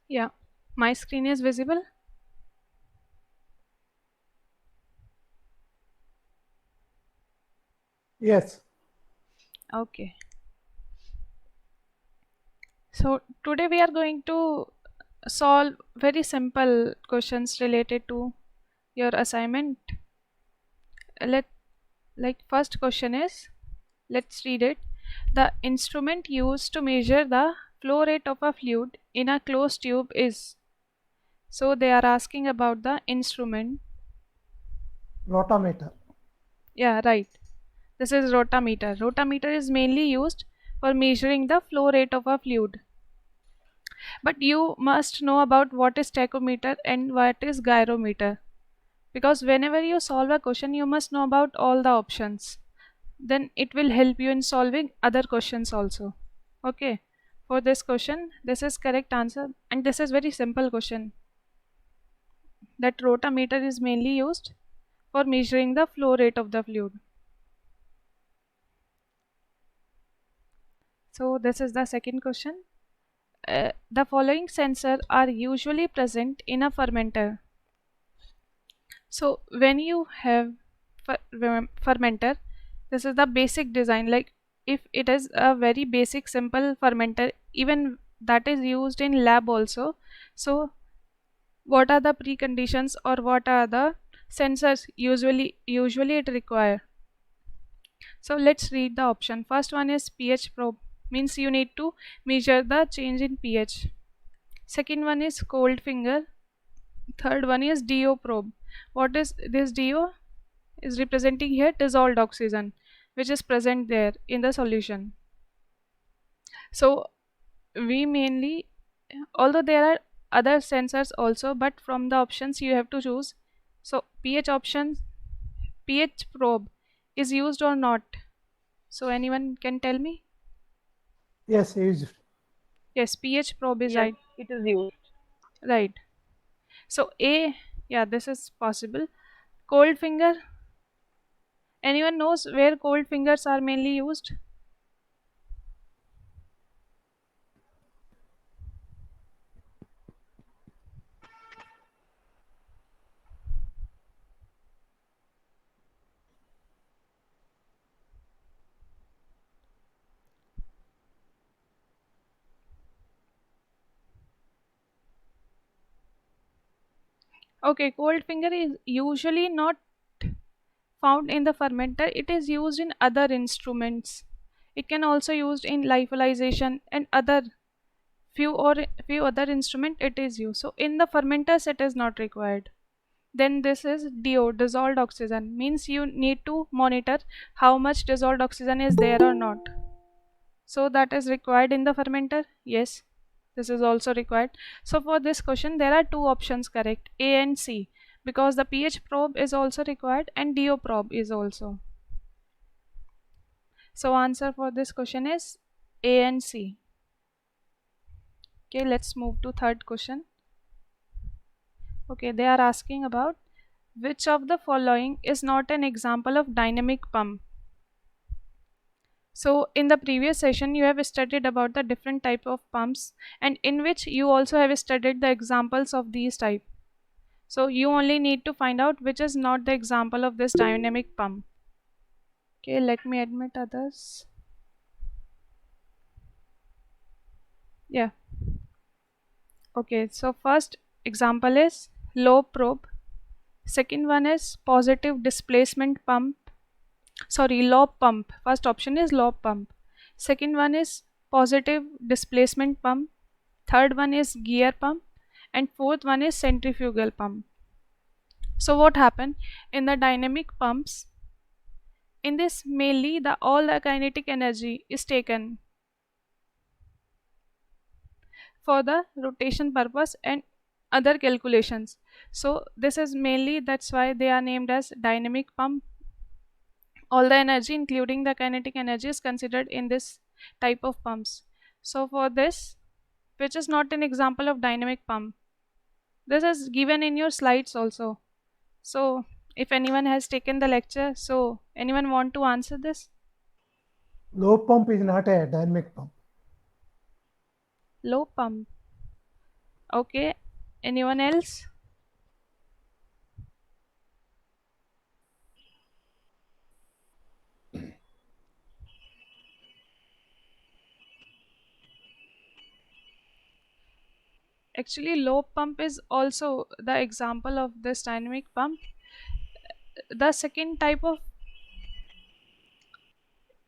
Yeah, my screen is visible. Yes. Okay. So today we are going to solve very simple questions related to your assignment. Let like first question is, let's read it. The instrument used to measure the flow rate of a fluid in a closed tube is. So they are asking about the instrument. Rotameter. Yeah, right. This is rotameter. Rotameter is mainly used for measuring the flow rate of a fluid. But you must know about what is tachometer and what is gyrometer. Because whenever you solve a question, you must know about all the options. Then it will help you in solving other questions also. Okay. For this question, this is correct answer, and this is very simple question. That rotameter is mainly used for measuring the flow rate of the fluid. So this is the second question. The following sensors are usually present in a fermenter. So when you have fermenter, this is the basic design. Like if it is a very basic simple fermenter, even that is used in lab also. So what are the preconditions or what are the sensors usually it require? So let's read the option. First one is pH probe, means you need to measure the change in pH. Second one is cold finger. Third one is DO probe. What is this DO? Is representing here dissolved oxygen, which is present there in the solution. So we mainly, although there are other sensors also, but from the options you have to choose. So pH option, pH probe is used or not? So anyone can tell me? Yes, used. Yes, pH probe is Yes, right. it is used. Right. So A, yeah, this is possible. Cold finger. Anyone knows where cold fingers are mainly used? Okay, cold finger is usually not found in the fermenter. It is used in other instruments. It can also used in lyophilization and other few other instrument it is used. So in the fermenters it is not required. Then this is DO, dissolved oxygen, means you need to monitor how much dissolved oxygen is there or not. So that is required in the fermenter. Yes, this is also required. So for this question there are two options correct, A and C, because the pH probe is also required and DO probe is also. So answer for this question is A and C. Okay, let's move to third question. Okay, they are asking about which of the following is not an example of dynamic pump. So in the previous session you have studied about the different type of pumps, and in which you also have studied the examples of these type. So you only need to find out which is not the example of this dynamic pump. Okay, let me admit others. Yeah. Okay, so first example is low probe. Second one is positive displacement pump. Sorry, lob pump. First option is lob pump. Second one is positive displacement pump. Third one is gear pump. And fourth one is centrifugal pump. So what happened in the dynamic pumps? In this mainly the all the kinetic energy is taken for the rotation purpose and other calculations. So this is mainly, that's why they are named as dynamic pump. All the energy including the kinetic energy is considered in this type of pumps. So for this, which is not an example of dynamic pump, this is given in your slides also. So if anyone has taken the lecture, so anyone want to answer this? Low pump is not a dynamic pump. Low pump. Okay, anyone else? Actually, low pump is also the example of this dynamic pump. The second type of,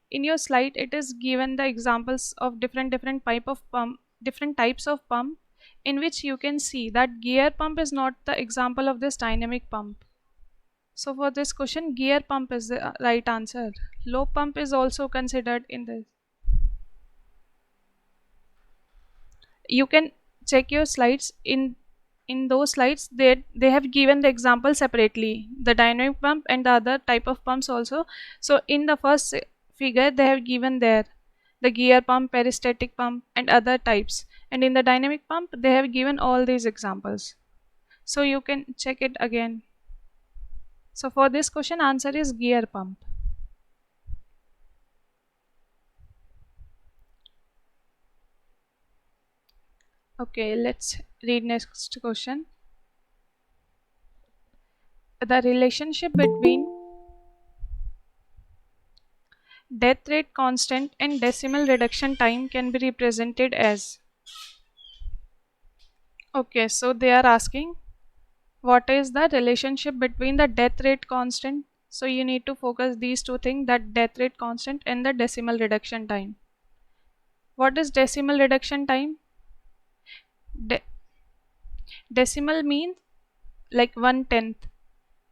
in your slide it is given the examples of different type of pump, different types of pump, in which you can see that gear pump is not the example of this dynamic pump. So for this question, gear pump is the right answer. Low pump is also considered in this. You can check your slides. In those slides, they have given the example separately, the dynamic pump and the other type of pumps also. So in the first figure they have given there the gear pump, peristatic pump and other types, and in the dynamic pump they have given all these examples, so you can check it again. So for this question, answer is gear pump. Okay, let's read next question. The relationship between death rate constant and decimal reduction time can be represented as. Okay, so they are asking what is the relationship between the death rate constant. So you need to focus these two things, that death rate constant and the decimal reduction time. What is decimal reduction time? De- decimal means like 1/10.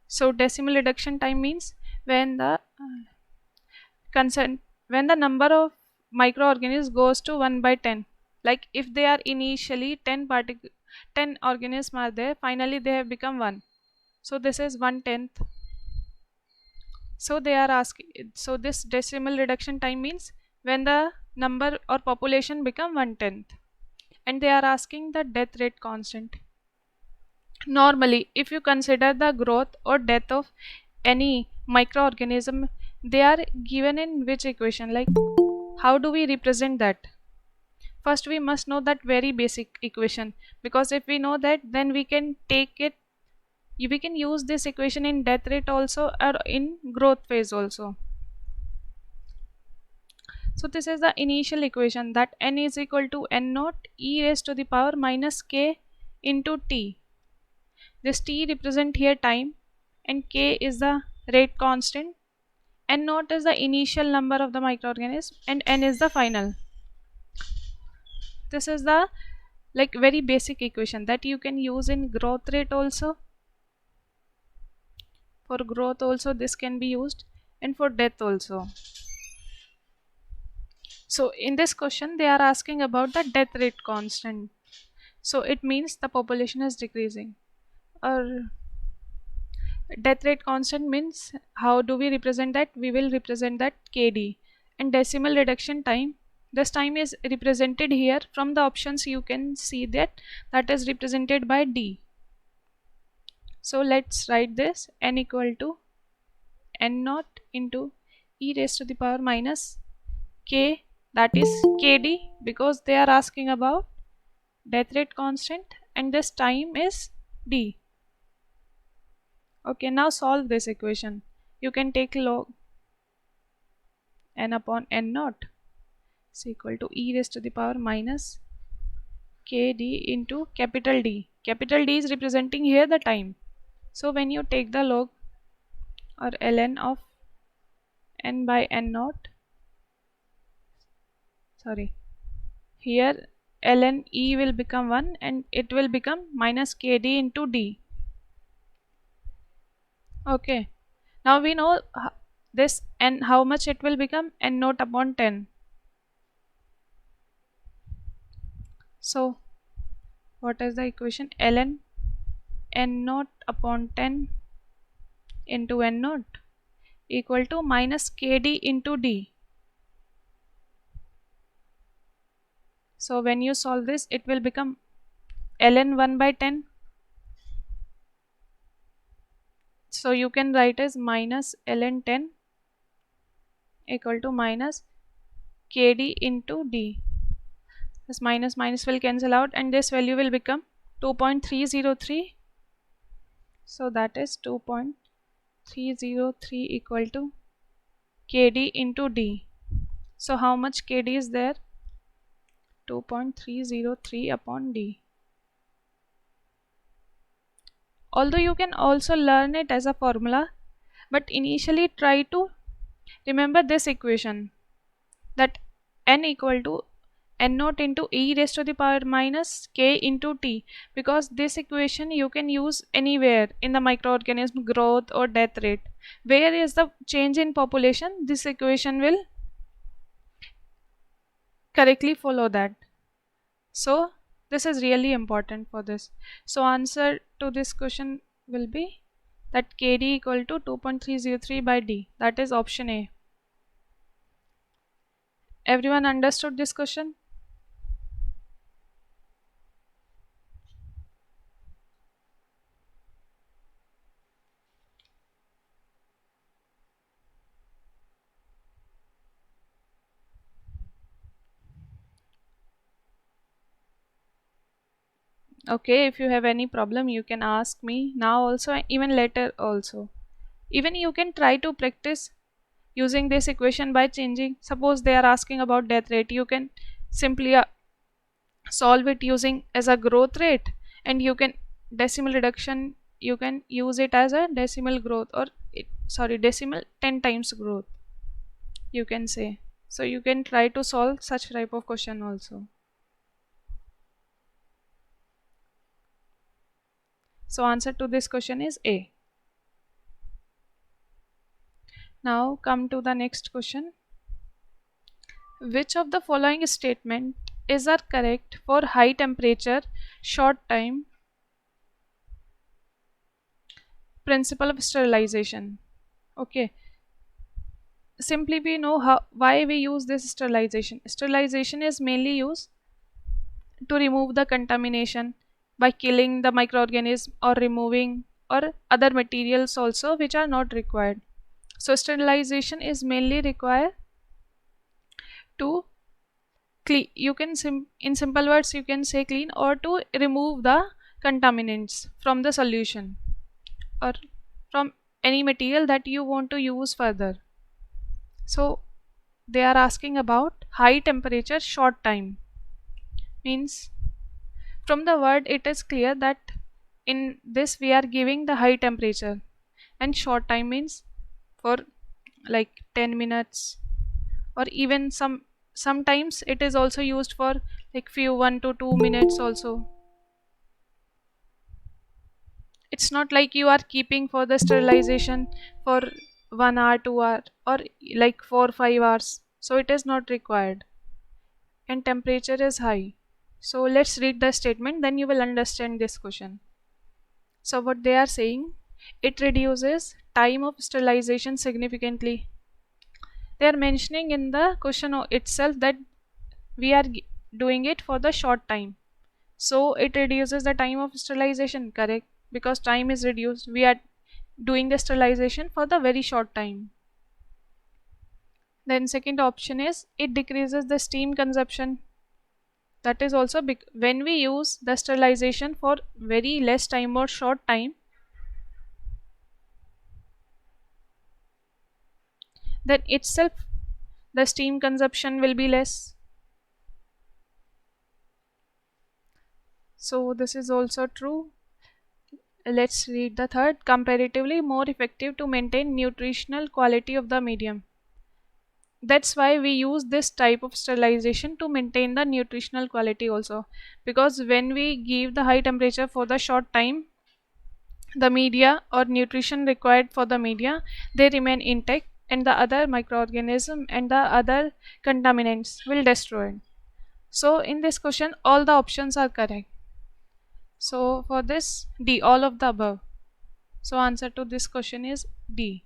So decimal reduction time means when the consent when the number of microorganisms goes to 1 by 10. Like if they are initially 10 organisms are there, finally they have become 1, so this is 1/10. So they are asking, so this decimal reduction time means when the number or population become 1/10. And they are asking the death rate constant. Normally, if you consider the growth or death of any microorganism, they are given in which equation? Like, how do we represent that? First, we must know that very basic equation, because if we know that, then we can take it. We can use this equation in death rate also or in growth phase also. So this is the initial equation, that n is equal to n naught e raised to the power minus k into t. This t represent here time and k is the rate constant. N naught is the initial number of the microorganism and n is the final. This is the like very basic equation that you can use in growth rate also. For growth also this can be used, and for death also. So in this question they are asking about the death rate constant. So it means the population is decreasing. Or death rate constant means how do we represent that? We will represent that kd. And decimal reduction time, this time is represented here from the options. You can see that that is represented by d. So let's write this: n equal to n naught into e raised to the power minus k, that is kd, because they are asking about death rate constant and this time is d. Okay, now solve this equation. You can take log n upon n naught is equal to e raised to the power minus kd into capital D. Capital D is representing here the time. So when you take the log or ln of n by n naught, sorry, here ln e will become 1 and it will become minus kd into d. Okay, now we know this n, how much it will become, n naught upon 10. So what is the equation? Ln n naught upon 10 into n naught equal to minus kd into d. So when you solve this, it will become ln 1 by 10. So you can write as minus ln 10 equal to minus kd into d. This minus minus will cancel out and this value will become 2.303. So that is 2.303 equal to kd into d. So how much kd is there? 2.303 upon d. Although you can also learn it as a formula, but initially try to remember this equation, that n equal to n naught into e raised to the power minus k into t, because this equation you can use anywhere in the microorganism growth or death rate. Where is the change in population, this equation will correctly follow that. So this is really important for this. So answer to this question will be that kd equal to 2.303 by d. That is option A. Everyone understood this question? Okay, if you have any problem you can ask me now also, even later also. Even you can try to practice using this equation by changing. Suppose they are asking about death rate, you can simply solve it using as a growth rate, and you can decimal reduction, you can use it as a decimal growth, or sorry, decimal 10 times growth, you can say. So you can try to solve such type of question also. So answer to this question is A. Now come to the next question. Which of the following statement is are correct for high temperature, short time principle of sterilization? Okay, simply we know how why we use this sterilization. Sterilization is mainly used to remove the contamination by killing the microorganism or removing or other materials also which are not required. So sterilization is mainly required to clean, you can in simple words you can say clean, or to remove the contaminants from the solution or from any material that you want to use further. So they are asking about high temperature short time, means from the word it is clear that in this we are giving the high temperature, and short time means for like 10 minutes, or even sometimes it is also used for like few 1 to 2 minutes also. It's not like you are keeping for the sterilization for 1 hour 2 hour or like 4 5 hours, so it is not required, and temperature is high. So let's read the statement, then you will understand this question. So what they are saying, it reduces time of sterilization significantly. They are mentioning in the question itself that we are doing it for the short time, so it reduces the time of sterilization, correct? Because time is reduced, we are doing the sterilization for the very short time. Then second option is it decreases the steam consumption. That is also big. When we use the sterilization for very less time or short time, then itself the steam consumption will be less. So this is also true. Let's read the third. Comparatively more effective to maintain nutritional quality of the medium. That's why we use this type of sterilization to maintain the nutritional quality also, because when we give the high temperature for the short time, the media or nutrition required for the media, they remain intact, and the other microorganism and the other contaminants will destroy it. So in this question all the options are correct. So for this D, all of the above. So answer to this question is D.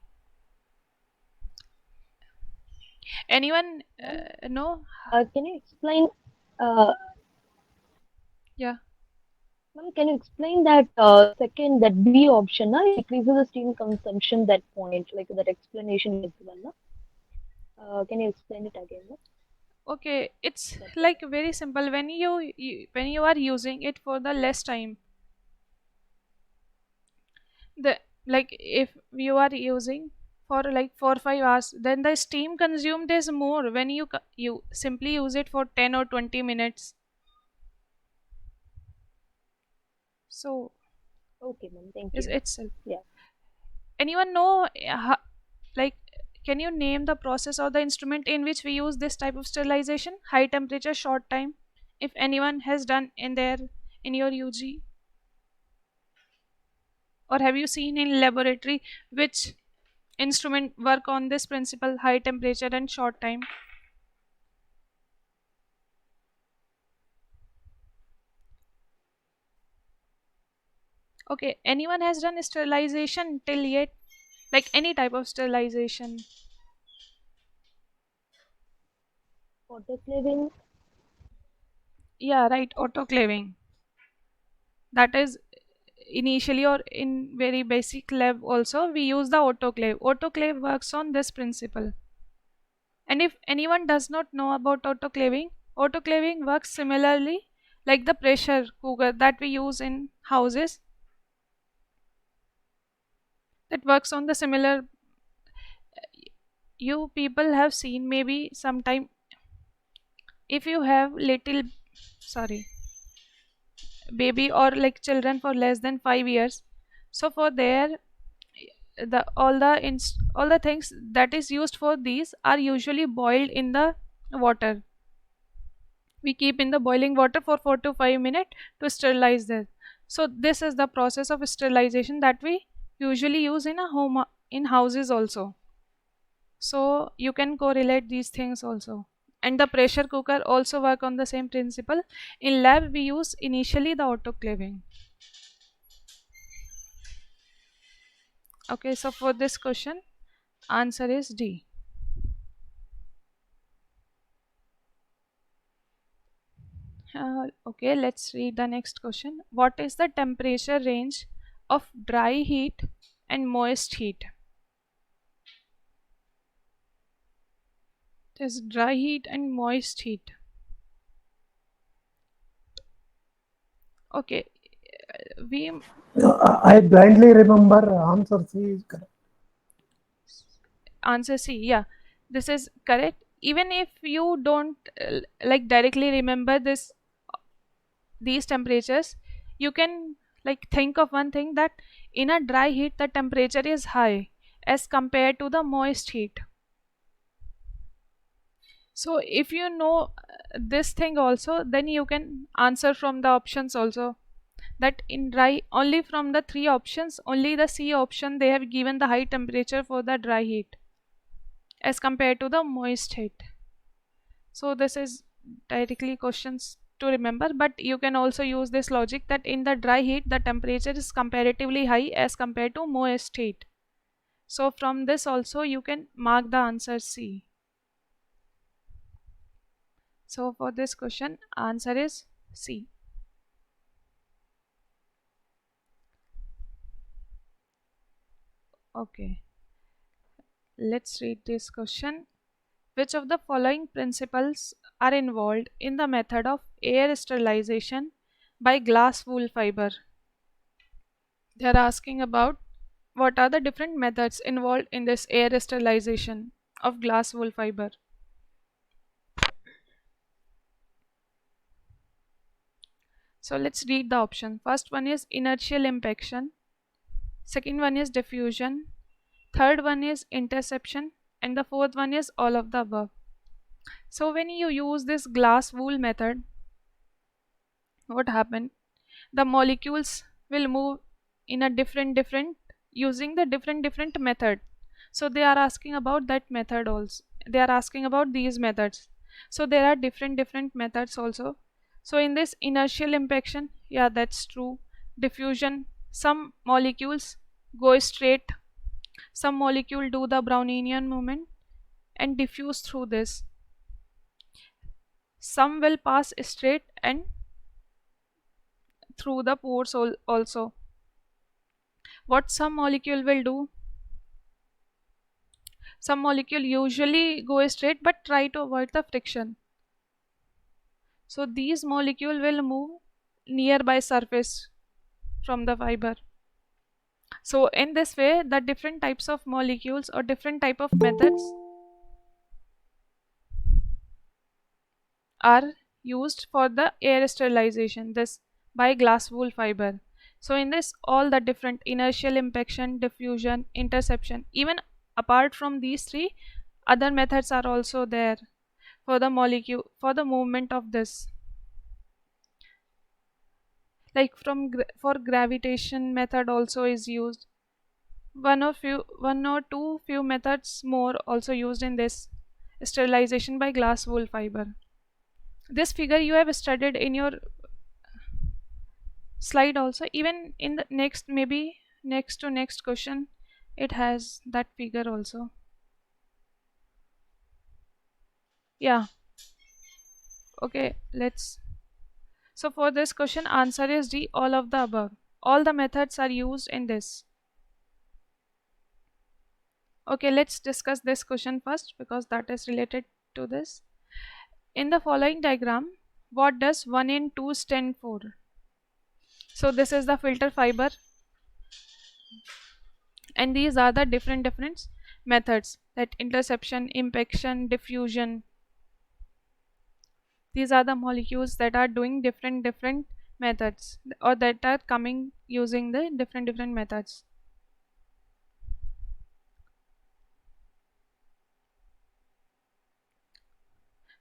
Anyone Ma'am, know? can you explain, uh, Yeah. can you explain that second, that B option, it decreases the steam consumption, that point, like that explanation you have given, na? Can you explain it again, na? Okay, it's That like point. very simple. When you when you are using it for the less time, like if you are using for like 4 5 hours, then the steam consumed is more when you simply use it for 10 or 20 minutes. So Okay, ma'am. Thank is you. itself. Yeah. Anyone know like can you name the process or the instrument in which we use this type of sterilization? High temperature, short time. If anyone has done in their in your UG, or have you seen in laboratory which instrument work on this principle, high temperature and short time? Okay, anyone has done sterilization till yet? Like any type of sterilization? Autoclaving. Yeah, right, autoclaving. That is initially or in very basic lab also we use the autoclave. Autoclave works on this principle. And if anyone does not know about autoclaving, autoclaving works similarly like the pressure cooker that we use in houses. That works on the similar. You people have seen maybe sometime if you have little, sorry, baby or like children for less than 5 years, so for their all the things that is used for these are usually boiled in the water. We keep in the boiling water for 4 to 5 minutes to sterilize this. So this is the process of sterilization that we usually use in a home, in houses also. So you can correlate these things also. And the pressure cooker also work on the same principle. In lab we use initially the autoclaving. Okay, so for this question answer is D. Okay, let's read the next question. What is the temperature range of dry heat and moist heat? There's dry heat and moist heat. Okay, we I blindly remember answer C is correct. answer C. Yeah, this is correct. Even if you don't like directly remember this these temperatures, you can like think of one thing that in a dry heat the temperature is high as compared to the moist heat. So if you know this thing also, then you can answer from the options also. That in dry, only from the three options, only the C option they have given the high temperature for the dry heat as compared to the moist heat. So this is directly questions to remember, but you can also use this logic that in the dry heat the temperature is comparatively high as compared to moist heat. So from this also you can mark the answer C. So for this question answer is C. Okay, let's read this question. Which of the following principles are involved in the method of air sterilization by glass wool fiber? They are asking about what are the different methods involved in this air sterilization of glass wool fiber. So let's read the option. First one is inertial impaction, second one is diffusion, third one is interception, and the fourth one is all of the above. So when you use this glass wool method, what happen? The molecules will move in a different using the different method. So they are asking about that method also. They are asking about these methods. So there are different methods also. So in this inertial impaction, yeah, that's true. Diffusion, some molecules go straight, some molecule do the Brownian movement and diffuse through this. Some will pass straight and through the pores also. What some molecule will do, some molecule usually go straight but try to avoid the friction. So these molecule will move nearby surface from the fiber. So in this way, the different types of molecules or different type of methods are used for the air sterilization, this by glass wool fiber. So in this, all the different inertial impaction, diffusion, interception, even apart from these three, other methods are also there for the molecule, for the movement of this, like for gravitation method also is used. One or two few methods more also used in this sterilization by glass wool fiber. This figure you have studied in your slide also, even in the next, maybe next to next question, it has that figure also. Yeah, okay, let's. So for this question, answer is D, all of the above. All the methods are used in this. Okay, let's discuss this question first because that is related to this. In the following diagram, what does 1 and 2 stand for? So this is the filter fiber, and these are the different methods, that interception, impaction, diffusion. These are the molecules that are doing different methods, or that are coming using the different methods.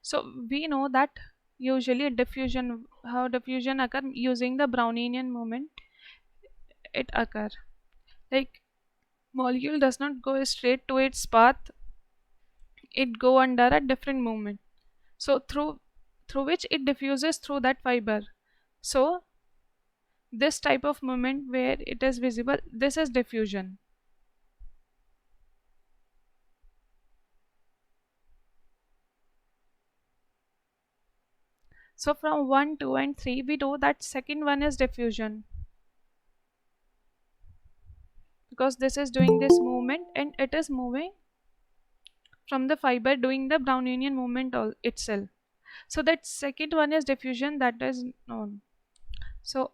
So we know that usually diffusion, how diffusion occur using the Brownian movement, it occur like molecule does not go straight to its path, it go under a different movement, so through which it diffuses through that fiber. So this type of movement where it is visible, this is diffusion. So from 1, 2 and 3 we know that second one is diffusion, because this is doing this movement and it is moving from the fiber doing the Brownian movement itself. So that second one is diffusion, that is known. So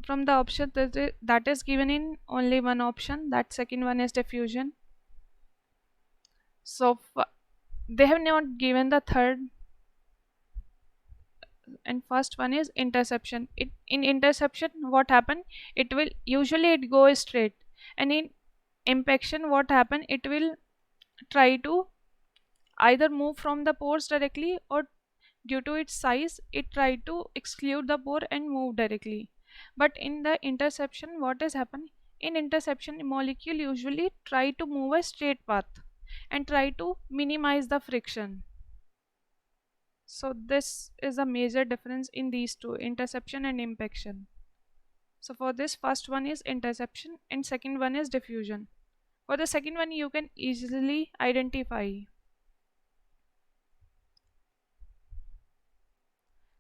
from the option that is given in only one option, that second one is diffusion. So they have not given the third, and first one is interception. It in interception what happen, it will usually it go straight, and in impaction what happen, it will try to either move from the pores directly, or due to its size it try to exclude the pore and move directly. But in the interception what is happen, in interception molecule usually try to move a straight path and try to minimize the friction. So this is a major difference in these two, interception and impaction. So for this, first one is interception and second one is diffusion. For the second one you can easily identify.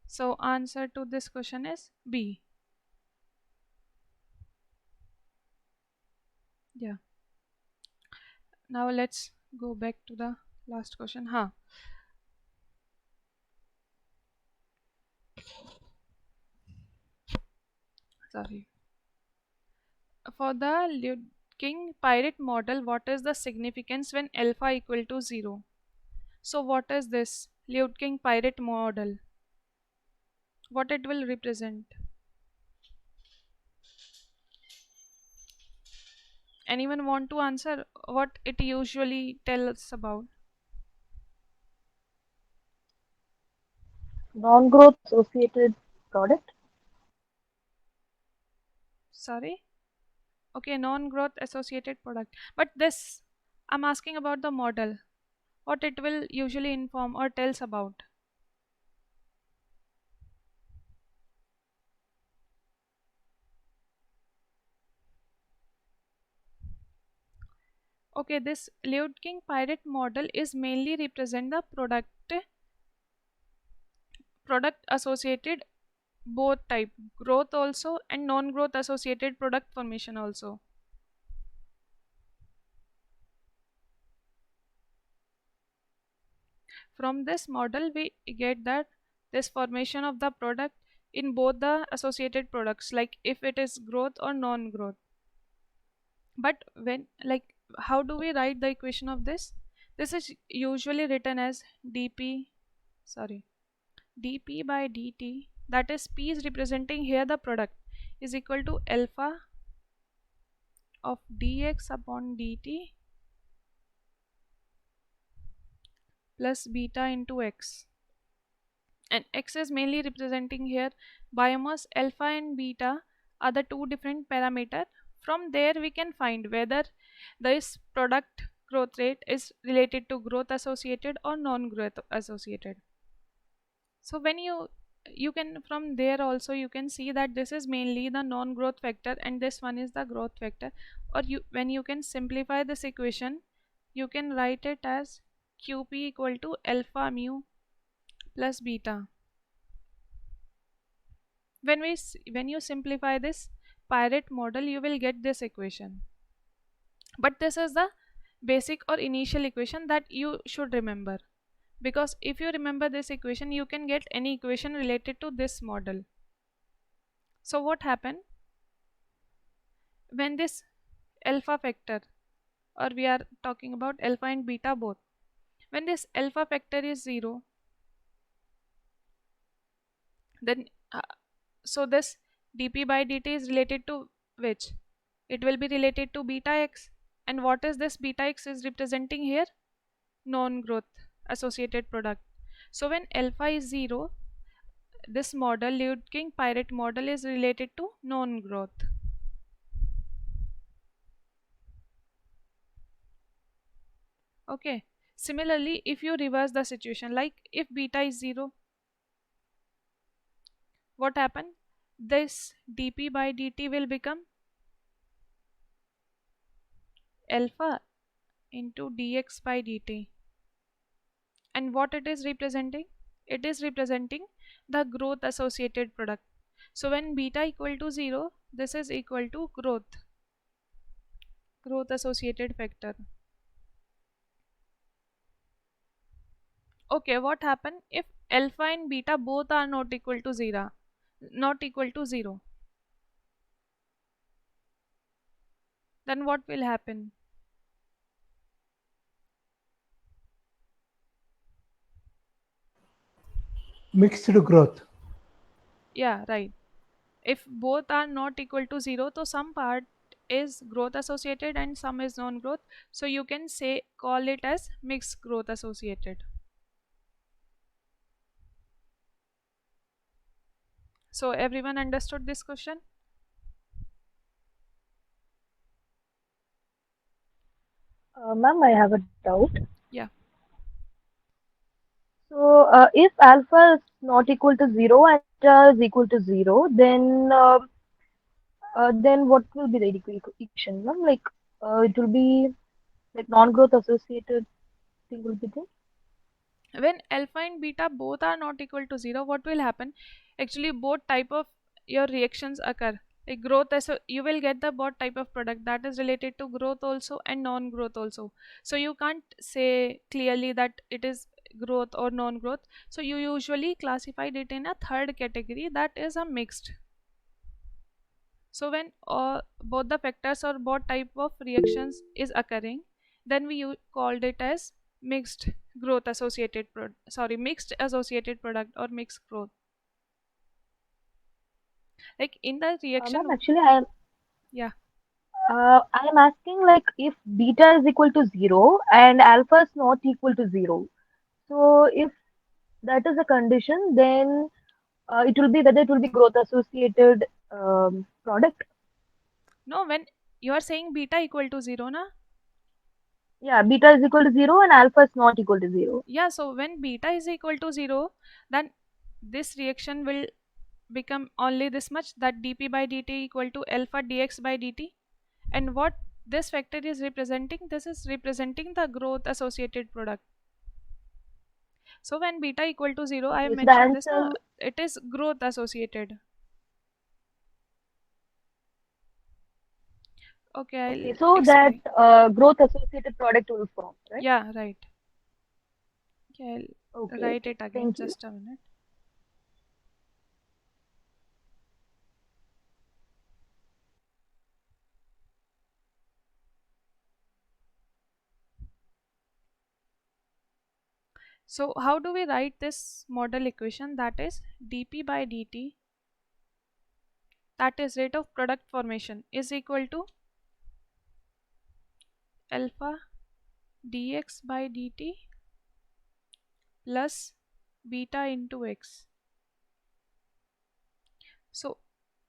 So answer to this question is B. Yeah. Now let's go back to the last question. Sorry. For the Leuking pirate model, what is the significance when alpha equal to 0? So what is this Leuking pirate model? What it will represent? Anyone want to answer what it usually tells about? Non-growth associated product. Sorry? Okay, non-growth associated product. But this, I'm asking about the model. What it will usually inform or tells about? Okay, this Leuking pirate model is mainly represent the product associated both type, growth also and non-growth associated product formation also. From this model we get that this formation of the product in both the associated products, like if it is growth or non-growth. But when, like, how do we write the equation of this? This is usually written as dp, sorry, dp by dt, that is p is representing here the product, is equal to alpha of dx upon dt plus beta into x. And x is mainly representing here biomass. Alpha and beta are the two different parameter. From there we can find whether this product growth rate is related to growth associated or non growth associated. So when you can, from there also you can see that this is mainly the non growth factor and this one is the growth factor. Or you, when you can simplify this equation, you can write it as qp equal to alpha mu plus beta. When you simplify this pirate model, you will get this equation. But this is the basic or initial equation that you should remember, because if you remember this equation, you can get any equation related to this model. So what happened when this alpha factor, or we are talking about alpha and beta both, when this alpha factor is 0, then so this dp by dt is related to which? It will be related to beta x. And what is this beta x is representing here? Non growth associated product. So when alpha is 0, this model, Liu King pirate model, is related to non growth. Okay. Similarly, if you reverse the situation, like if beta is 0, what happen? This dp by dt will become alpha into dx by dt. And what it is representing? It is representing the growth associated product. So when beta equal to 0, this is equal to growth associated factor. Okay, what happen if alpha and beta both are not equal to 0? Not equal to 0. Then what will happen? Mixed growth. Yeah, right. If both are not equal to 0, so some part is growth associated and some is non growth. So you can say, call it as mixed growth associated. So everyone understood this question? Ma'am, I have a doubt. Yeah. So, if alpha is not equal to 0 and beta is equal to 0, then what will be the equation, ma'am? Like, it will be like non-growth associated thing will be there. When alpha and beta both are not equal to 0, what will happen? Actually both type of your reactions occur. Like growth, as you will get the both type of product that is related to growth also and non growth also. So you can't say clearly that it is growth or non growth. So you usually classified it in a third category, that is a mixed. So when both the factors or both type of reactions is occurring, then we called it as mixed growth associated mixed associated product or mixed growth. Like in the Ma'am, reaction. actually, Yeah. I am asking like if beta is equal to 0 and alpha is not equal to 0. So, if that is a condition, then it will be whether it will be growth associated product. No, when you are saying beta equal to 0 na. Yeah, beta is equal to 0 and alpha is not equal to 0. Yeah, so when beta is equal to 0, then this reaction will become only this much, that dp by dt equal to alpha dx by dt. And what this factor is representing, this is representing the growth associated product. So when beta equal to 0, I have Okay, so the mentioned this na, answer. it is growth associated. Okay, Okay, I'll so that explain. growth associated product will form, right? Yeah, right. Okay, I'll Okay, write okay. it again, Thank you. just a minute. So how do we write this model equation? That is dp by dt, that is rate of product formation, is equal to alpha dx by dt plus beta into x. So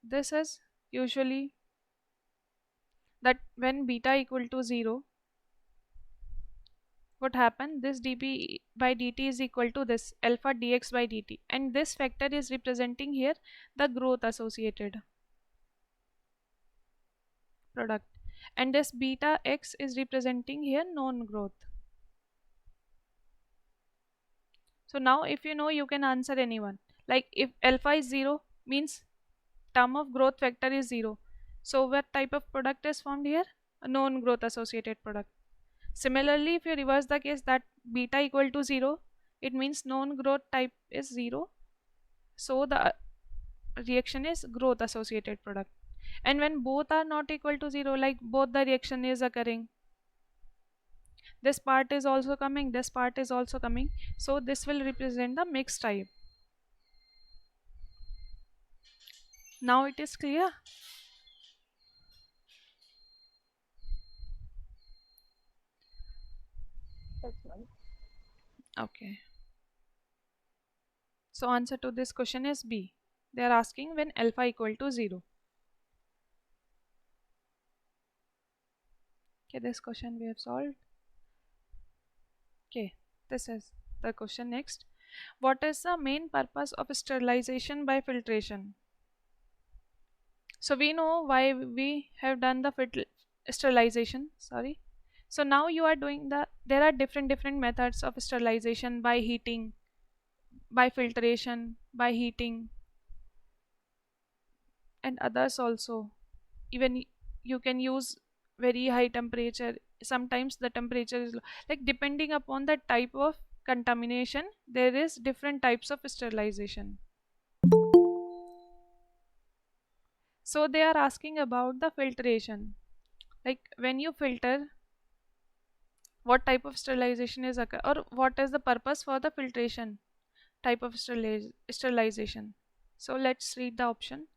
this is usually that when beta equal to 0, what happened, this dp by dt is equal to this alpha dx by dt, and this factor is representing here the growth associated product, and this beta x is representing here non growth. So now if you know, you can answer anyone. Like if alpha is 0 means term of growth factor is 0, so what type of product is formed here? A non growth associated product. Similarly, if you reverse the case, that beta equal to 0, it means non growth type is 0, so the reaction is growth associated product. And when both are not equal to 0, like both the reaction is occurring, this part is also coming, this part is also coming, so this will represent the mixed type. Now it is clear. That's one. Okay, so answer to this question is B. They are asking when alpha equal to 0. Okay, this question we have solved. Okay, this is the question next. What is the main purpose of sterilization by filtration? So we know why we have done the sterilization, sorry. So now you are doing there are different methods of sterilization: by heating, by filtration, by heating, and others also. Even you can use very high temperature, sometimes the temperature is low. Like depending upon the type of contamination, there is different types of sterilization. So they are asking about the filtration, like when you filter, what type of sterilization is occur, or what is the purpose for the filtration type of sterilization. So let's read the option.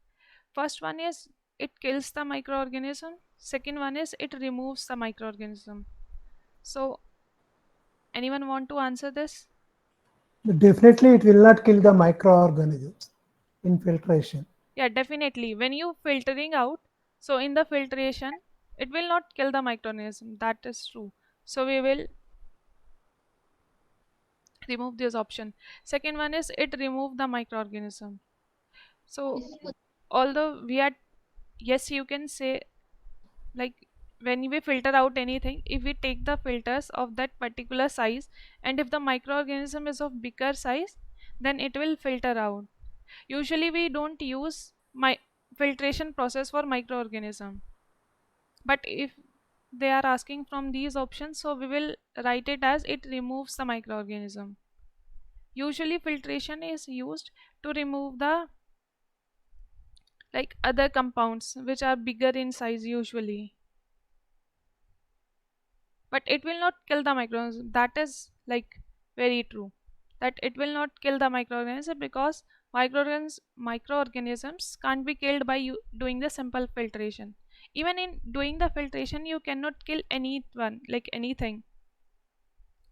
First one is it kills the microorganism, second one is it removes the microorganism. So anyone want to answer this? Definitely, it will not kill the microorganisms in filtration. Yeah, definitely. When you filtering out, so in the filtration, it will not kill the microorganism. That is true. So we will remove this option. Second one is it remove the microorganism. So although we are, yes, you can say, like when we filter out anything, if we take the filters of that particular size, and if the microorganism is of bigger size, then it will filter out. Usually we don't use my filtration process for microorganism, but if they are asking from these options, so we will write it as it removes the microorganism. Usually filtration is used to remove the like other compounds which are bigger in size usually, but it will not kill the microorganism. That is like very true, that it will not kill the microorganism, because microorganisms can't be killed by you doing the simple filtration. Even in doing the filtration, you cannot kill anyone, like anything,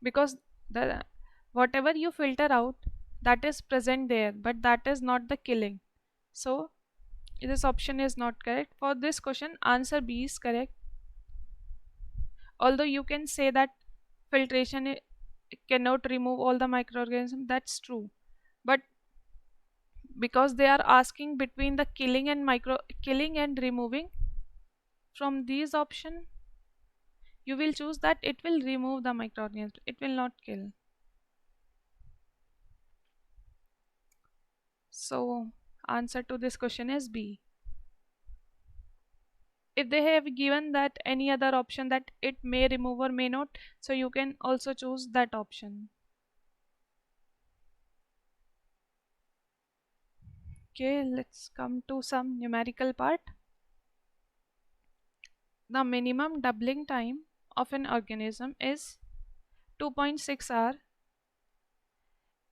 because the whatever you filter out, that is present there, but that is not the killing. So this option is not correct. For this question, answer B is correct. Although you can say that filtration cannot remove all the microorganisms, that's true, but because they are asking between the killing and removing, from these option you will choose that it will remove the microorganisms, it will not kill. So answer to this question is B. If they have given that any other option that it may remove or may not, so you can also choose that option. Okay, let's come to some numerical part. The minimum doubling time of an organism is 2.6 hour,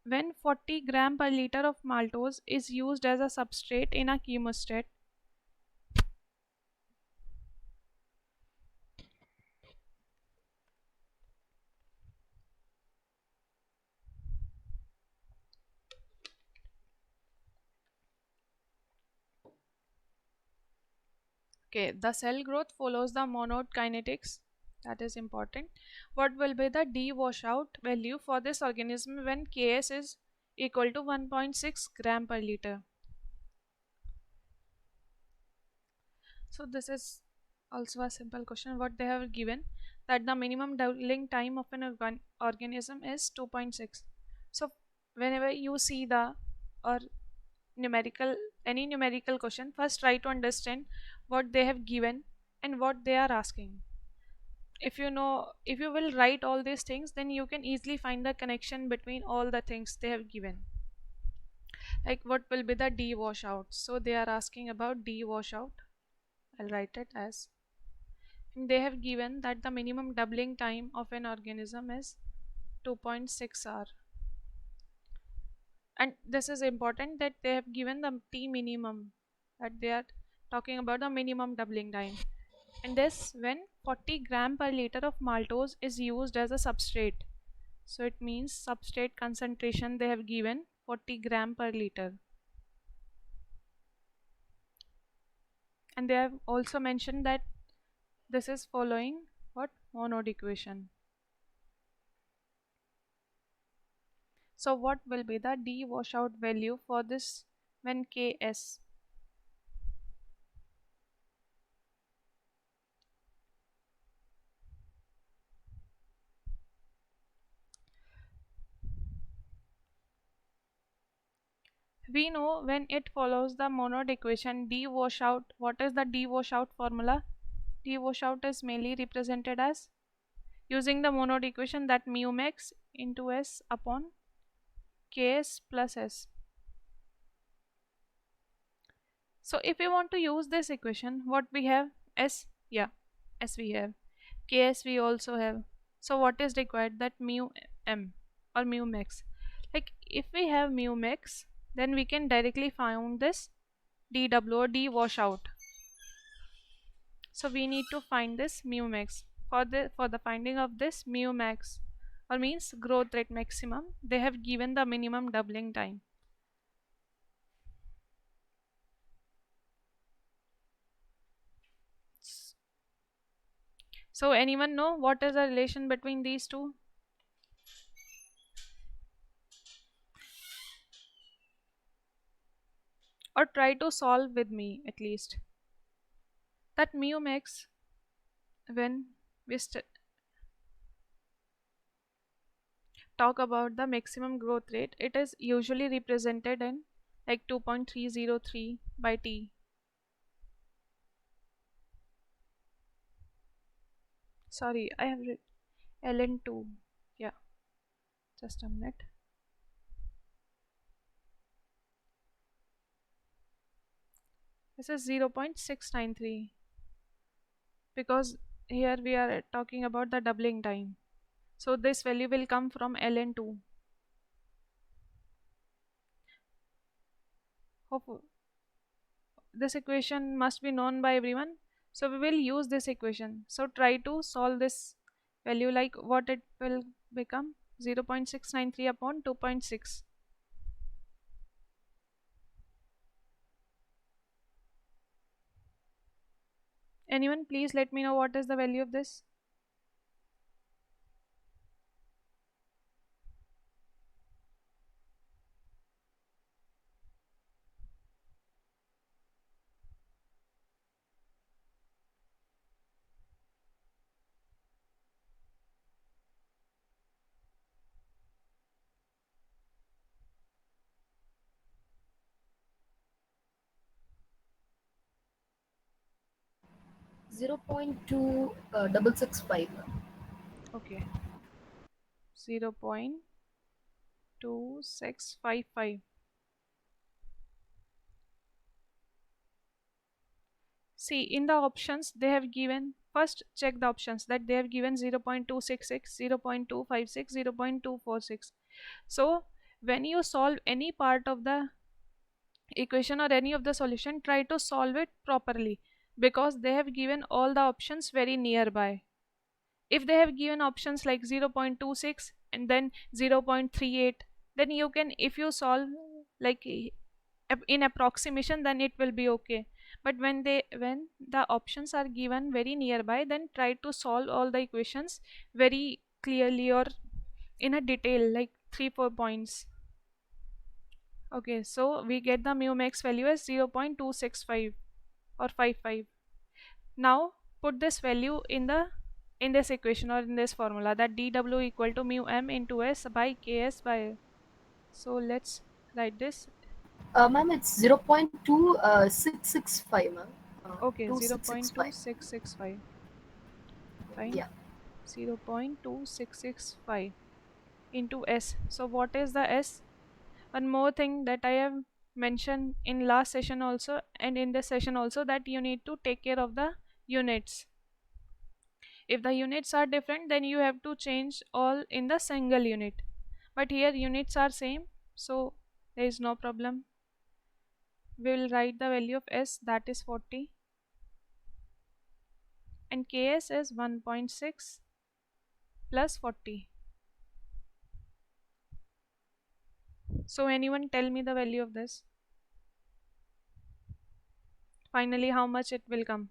when 40 gram per liter of maltose is used as a substrate in a chemostat, okay, the cell growth follows the monod kinetics. That is important. What will be the D washout value for this organism when Ks is equal to 1.6 gram per liter? So this is also a simple question. What they have given, that the minimum doubling time of an organism is 2.6. So whenever you see the or numerical any numerical question, first try to understand what they have given and what they are asking. If you know, if you will write all these things, then you can easily find the connection between all the things they have given. Like what will be the D washout? So they are asking about D washout. I'll write it as, they have given that the minimum doubling time of an organism is 2.6 hour, and this is important that they have given the T minimum, that they are talking about the minimum doubling time, and this when 40 gram per liter of maltose is used as a substrate. So it means substrate concentration they have given 40 gram per liter, and they have also mentioned that this is following what monod equation. So what will be the D washout value for this when Ks? We know when it follows the monod equation D washout, what is the D washout formula? D washout is mainly represented as, using the monod equation, that mu max into S upon Ks plus S. So if we want to use this equation, what we have? S, yeah, S we have. Ks we also have. So what is required? That mu m or mu max. Like if we have mu max, then we can directly find this dw or d washout. So we need to find this mu max. For the finding of this mu max, or means growth rate maximum, they have given the minimum doubling time. So anyone know what is the relation between these two? Or try to solve with me at least. That mu max, when we talk about the maximum growth rate, it is usually represented in like 2.303 by T. Sorry, I have ln2. Yeah, just a minute. This is 0.693 because here we are talking about the doubling time. So this value will come from ln2. Hope this equation must be known by everyone. So we will use this equation. So try to solve this value, like what it will become, 0.693 upon 2.6. Anyone please let me know what is the value of this? Zero point two double six five. Okay, 0.2655. See, in the options they have given, first check the options, that they have given 0.266, 0.256, 0.246. So when you solve any part of the equation or any of the solution, try to solve it properly, because they have given all the options very nearby. If they have given options like 0.26 and then 0.38, then you can, if you solve like in approximation, then it will be okay. But when the options are given very nearby, then try to solve all the equations very clearly or in a detail, like 3-4 points. Okay, so we get the mu max value as 0.265 or 55. Now put this value in this equation or in this formula, that dw equal to mu m into s by ks by L. So let's write this. Ma'am, it's 0.2665, ma'am. Okay, 2665. 0.2665. Fine. Yeah. 0.2665 into s. So what is the s? One more thing that I have mentioned in last session also and in this session also, that you need to take care of the units. If the units are different, then you have to change all in the single unit. But here units are same, so there is no problem. We will write the value of s, that is 40, and ks is 1.6 plus 40. So anyone tell me the value of this? Finally, how much it will come?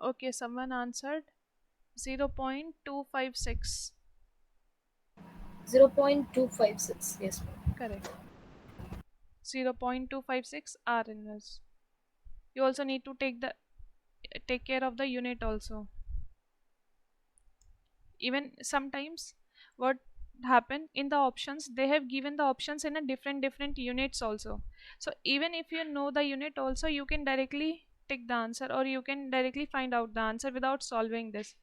Okay, someone answered 0.256. 0.256. Yes, ma'am. Correct. 0.256 R inverse. You also need to take care of the unit also. Even sometimes what happen in the options, they have given the options in a different units also. So even if you know the unit also, you can directly take the answer, or you can directly find out the answer without solving this.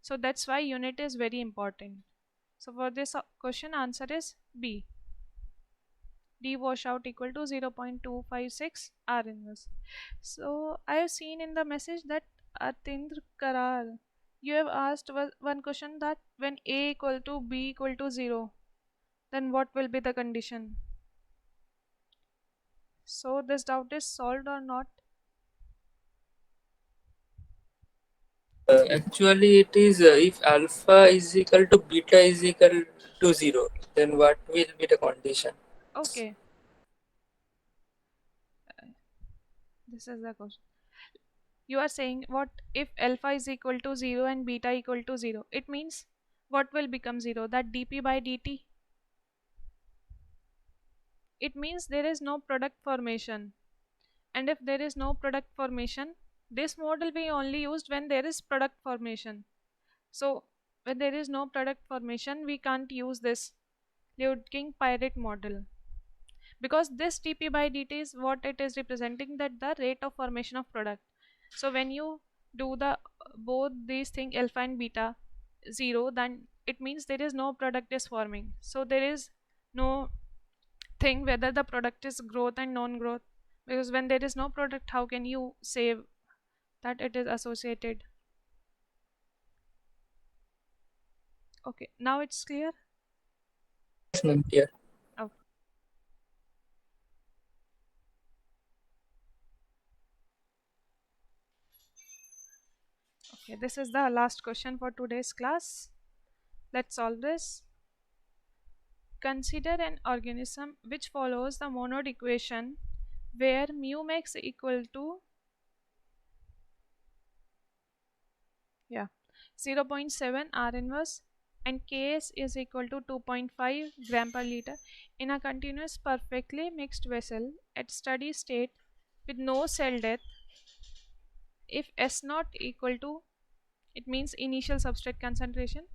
So that's why unit is very important. So for this question, answer is B. D washout equal to 0.256 R inverse. So I have seen in the message that Atindra Karar, you have asked one question, that when A equal to B equal to 0, then what will be the condition? So this doubt is solved or not? Actually, it is if alpha is equal to beta is equal to 0, then what will be the condition? Okay, this is the question. You are saying, what if alpha is equal to 0 and beta equal to 0? It means what will become 0? That dp by dt. It means there is no product formation. And if there is no product formation, this mode will be only used when there is product formation. So when there is no product formation, we can't use this Lewd King Pirate model, because this dp by dt is what it is representing, that the rate of formation of product. So when you do the both these things, alpha and beta 0, then it means there is no product is forming. So there is no thing whether the product is growth and non-growth, because when there is no product, how can you say that it is associated? Okay, now it's clear. Yes, ma'am, clear. Okay. Okay, this is the last question for today's class. Let's solve this. Consider an organism which follows the Monod equation, where mu max equal to 0.7 R inverse and Ks is equal to 2.5 gram per liter in a continuous perfectly mixed vessel at steady state with no cell death. If S naught equal to, it means initial substrate concentration,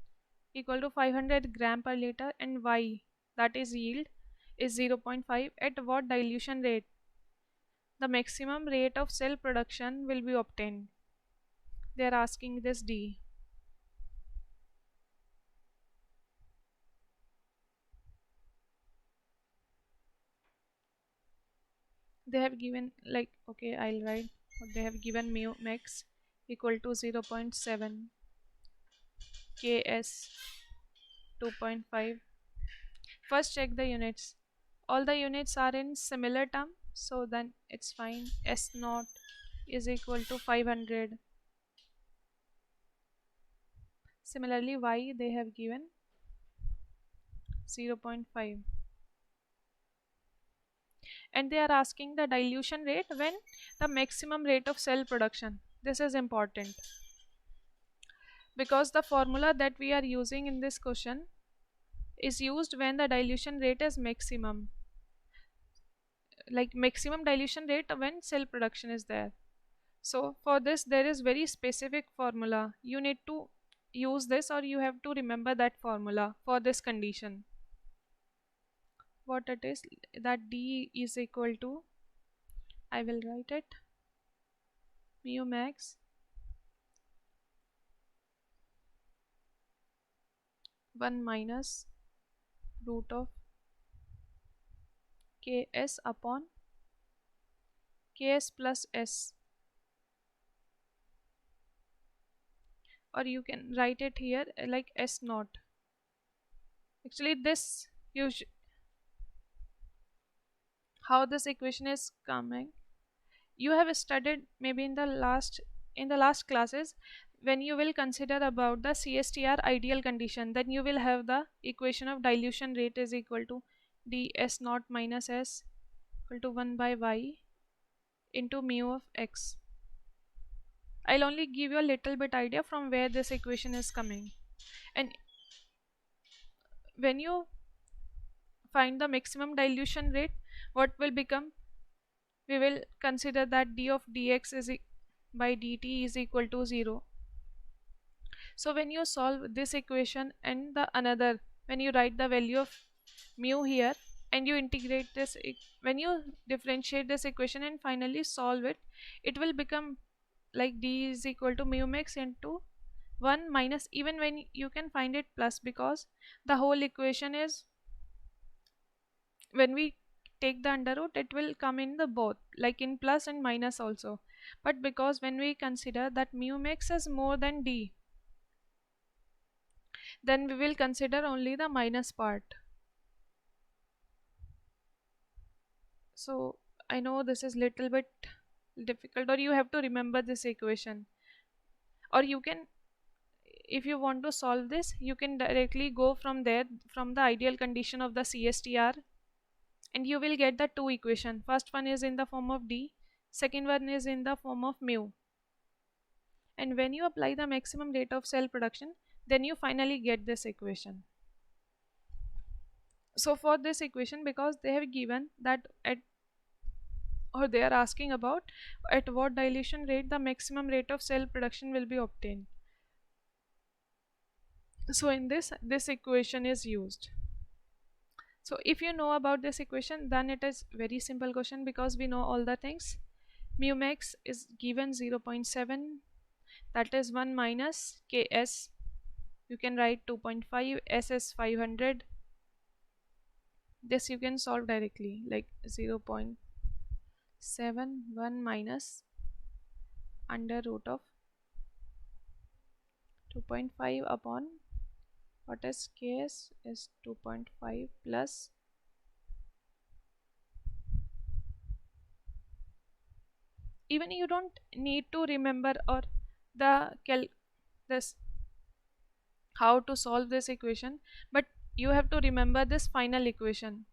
equal to 500 gram per liter, and Y, that is yield, is 0.5, at what dilution rate? the maximum rate of cell production will be obtained. They are asking this D. They have given, like, okay, I'll write what they have given: mu max equal to 0.7, ks 2.5. First check the units. All the units are in similar term, so then it's fine. S naught is equal to 500. Similarly, y they have given 0.5, and they are asking the dilution rate when the maximum rate of cell production. This is important because the formula that we are using in this question is used when the dilution rate is maximum, like maximum dilution rate when cell production is there. So for this there is very specific formula. You need to use this, or you have to remember that formula for this condition. What it is, that D is equal to, I will write it, mu max 1 minus root of ks upon ks plus s, or you can write it here like s naught. Actually this how this equation is coming, you have studied maybe in the last classes. When you will consider about the CSTR ideal condition, then you will have the equation of dilution rate is equal to ds naught minus s equal to 1 by y into mu of x. I'll only give you a little bit idea from where this equation is coming. And when you find the maximum dilution rate, what will become, we will consider that d of dx is by dt is equal to 0. So when you solve this equation and the another, when you write the value of mu here and you integrate this, when you differentiate this equation and finally solve it, it will become like d is equal to mu max into 1 minus, even when you can find it plus, because the whole equation is, when we take the under root, it will come in the both, like in plus and minus also. But because when we consider that mu max is more than d, then we will consider only the minus part. So I know this is little bit difficult, or you have to remember this equation, or you can, if you want to solve this, you can directly go from there, from the ideal condition of the CSTR, and you will get the two equation. First one is in the form of d, second one is in the form of mu, and when you apply the maximum rate of cell production, then you finally get this equation. So for this equation, because they have given that at, or they are asking about at what dilution rate the maximum rate of cell production will be obtained, so in this equation is used. So if you know about this equation, then it is very simple question, because we know all the things. Mu max is given 0.7, that is 1 minus ks, you can write 2.5, s is 500. This you can solve directly, like 0.7, 1 minus under root of 2.5 upon, what is ks is 2.5 plus, even you don't need to remember or the this how to solve this equation, but you have to remember this final equation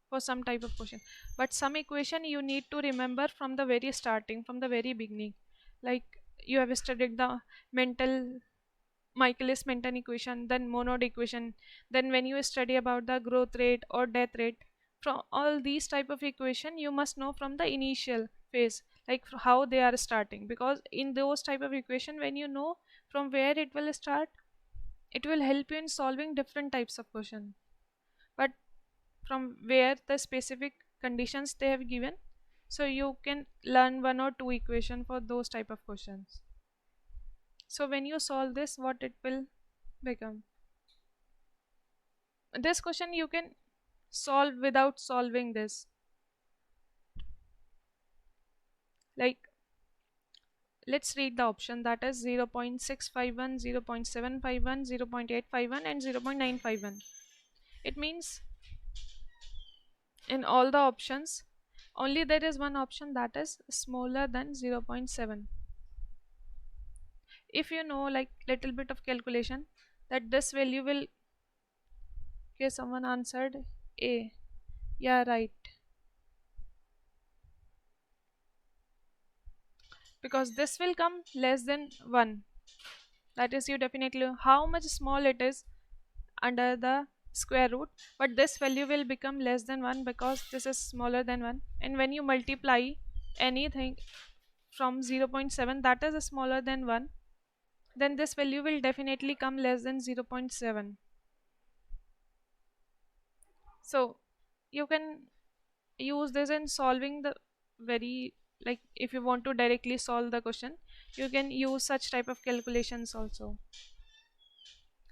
for some type of question. But some equation you need to remember from the very starting, from the very beginning, like you have studied the mental Michaelis Menten equation, then monod equation, then when you study about the growth rate or death rate, from all these type of equation you must know from the initial phase, like how they are starting, because in those type of equation, when you know from where it will start, it will help you in solving different types of question. But from where the specific conditions they have given, So you can learn one or two equation for those type of questions. So when you solve this, what it will become? This question you can solve without solving this. Like, let's read the option, that is 0.651, 0.751, 0.851 and 0.951. It means in all the options only there is one option that is smaller than 0.7. If you know like little bit of calculation, that this value will, okay, someone answered A, yeah, right, because this will come less than 1. That is, you definitely know how much small it is under the square root, but this value will become less than 1 because this is smaller than 1. And when you multiply anything from 0.7 that is smaller than 1, then this value will definitely come less than 0.7. So you can use this in solving the very, like if you want to directly solve the question, you can use such type of calculations also.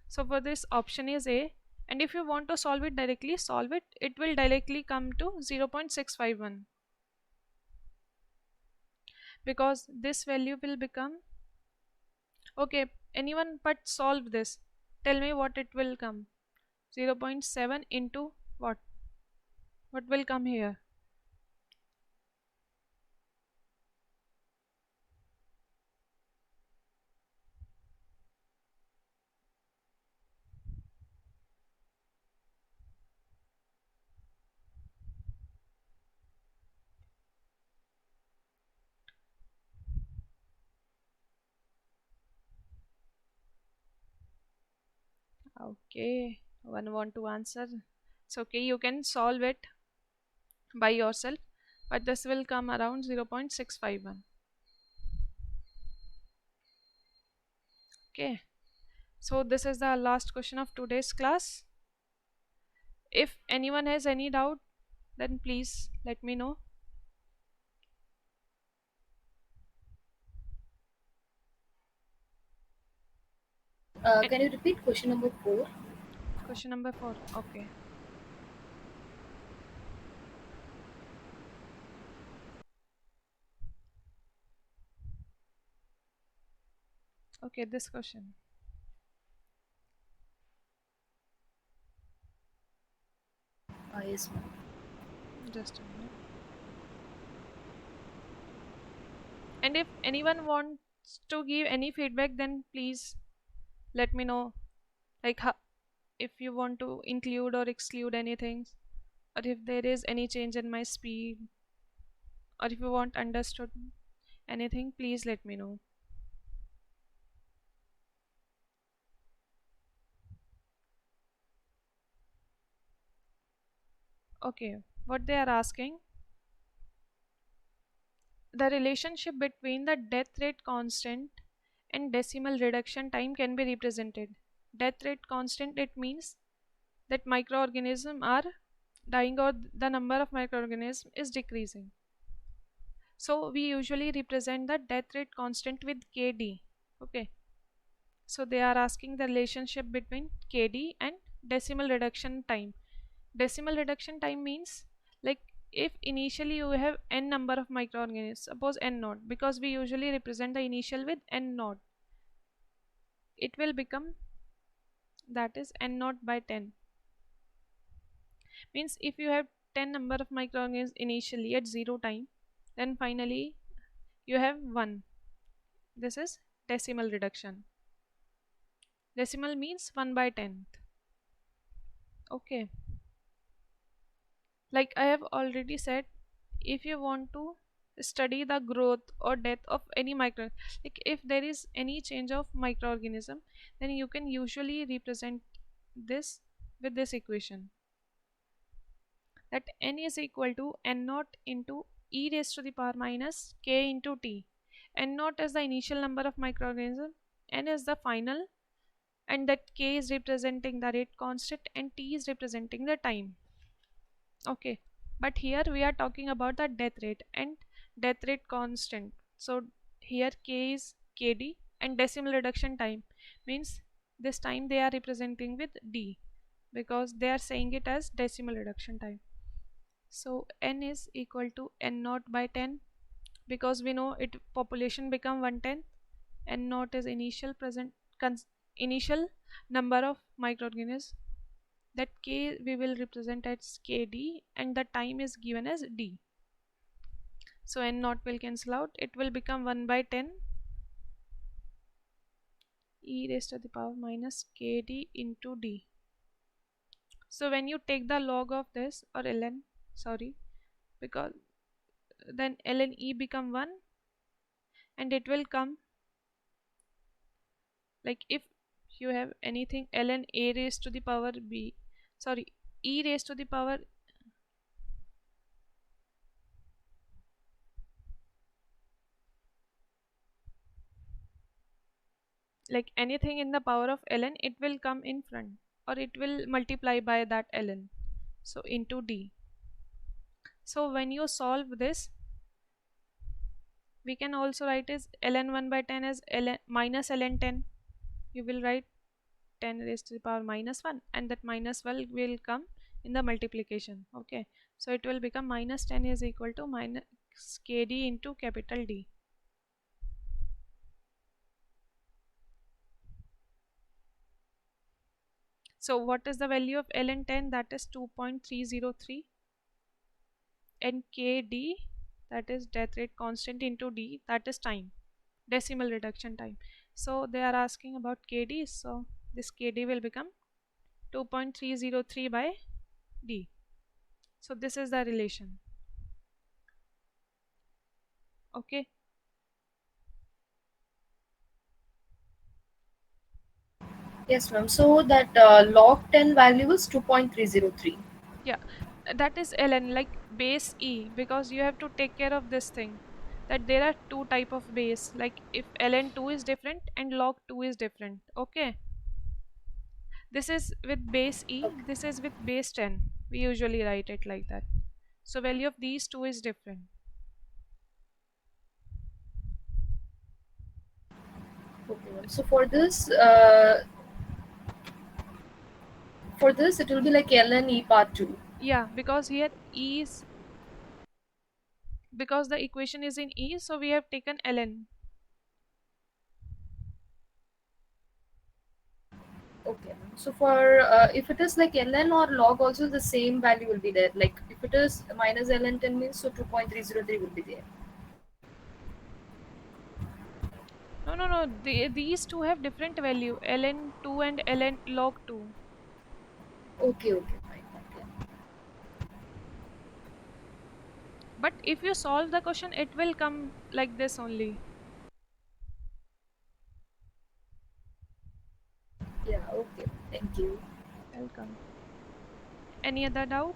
So for this, option is A, and if you want to solve it directly, solve it, it will directly come to 0.651 because this value will become, okay, anyone but solve this, tell me what it will come. 0.7 into what will come here? Okay, one want to answer, it's okay, you can solve it by yourself, but this will come around 0.651. Okay, so this is the last question of today's class. If anyone has any doubt, then please let me know. And Can you repeat question number 4? question number 4, okay. Okay, this question. Yes, ma'am. Just a minute. And if anyone wants to give any feedback, then please let me know. Like if you want to include or exclude anything, or if there is any change in my speed, or if you want understood anything, please let me know. Okay, what they are asking, the relationship between the death rate constant and decimal reduction time can be represented. Death rate constant, it means that microorganisms are dying or the number of microorganisms is decreasing. So we usually represent the death rate constant with kd. Okay, so they are asking the relationship between kd and decimal reduction time. Decimal reduction time means, like if initially you have n number of microorganisms, suppose n naught, because we usually represent the initial with n naught, it will become, that is n naught by 10. Means if you have 10 number of microorganisms initially at 0 time, then finally you have 1. This is decimal reduction. Decimal means 1 by 10th. Okay, like I have already said, if you want to study the growth or death of any micro, like if there is any change of microorganism, then you can usually represent this with this equation, that n is equal to n naught into e raised to the power minus k into t. N naught is the initial number of microorganism, n is the final, and that k is representing the rate constant and t is representing the time. Okay, But here we are talking about the death rate and death rate constant. So here K is KD and decimal reduction time means this time they are representing with D because they are saying it as decimal reduction time. So N is equal to N naught by 10 because we know it population become 1/10. N naught is initial number of microorganisms. That K we will represent as KD and the time is given as D. So N naught will cancel out. It will become 1 by 10 e raised to the power minus KD into D. So when you take the log of this or ln, sorry, because then ln e become 1 and it will come like if you have anything ln a raised to the power b, sorry, e raised to the power like anything in the power of ln, it will come in front or it will multiply by that ln, so into d. So when you solve this, we can also write is ln 1 by 10 as ln minus ln 10. You will write 10 raised to the power minus 1 and that minus 1 will come in the multiplication. Okay, so it will become minus 10 is equal to minus kd into capital D. So what is the value of ln 10? That is 2.303 and kd, that is death rate constant, into D, that is time, decimal reduction time. So they are asking about kd, so this kd will become 2.303 by D. So this is the relation. Okay, Yes, ma'am. So that log 10 value is 2.303. yeah, that is ln like base e, because you have to take care of this thing that there are two type of base, like if ln2 is different and log2 is different. Okay, this is with base e, Okay. this is with base 10, we usually write it like that. So value of these two is different. Okay, ma'am. So for this it will be like ln e part 2. Yeah, because here e is, because the equation is in e, so we have taken ln. Okay, ma'am. So for if it is like ln or log, also the same value will be there. Like if it is minus ln 10 means so 2.303 will be there. No, no, no, these two have different value, ln2 and ln log2. Okay, okay, fine, fine. But if you solve the question, it will come like this only. Yeah, yeah, okay. Thank you. Welcome. Any other doubt?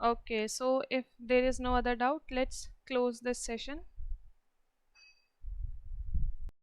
Okay, so if there is no other doubt, let's close this session.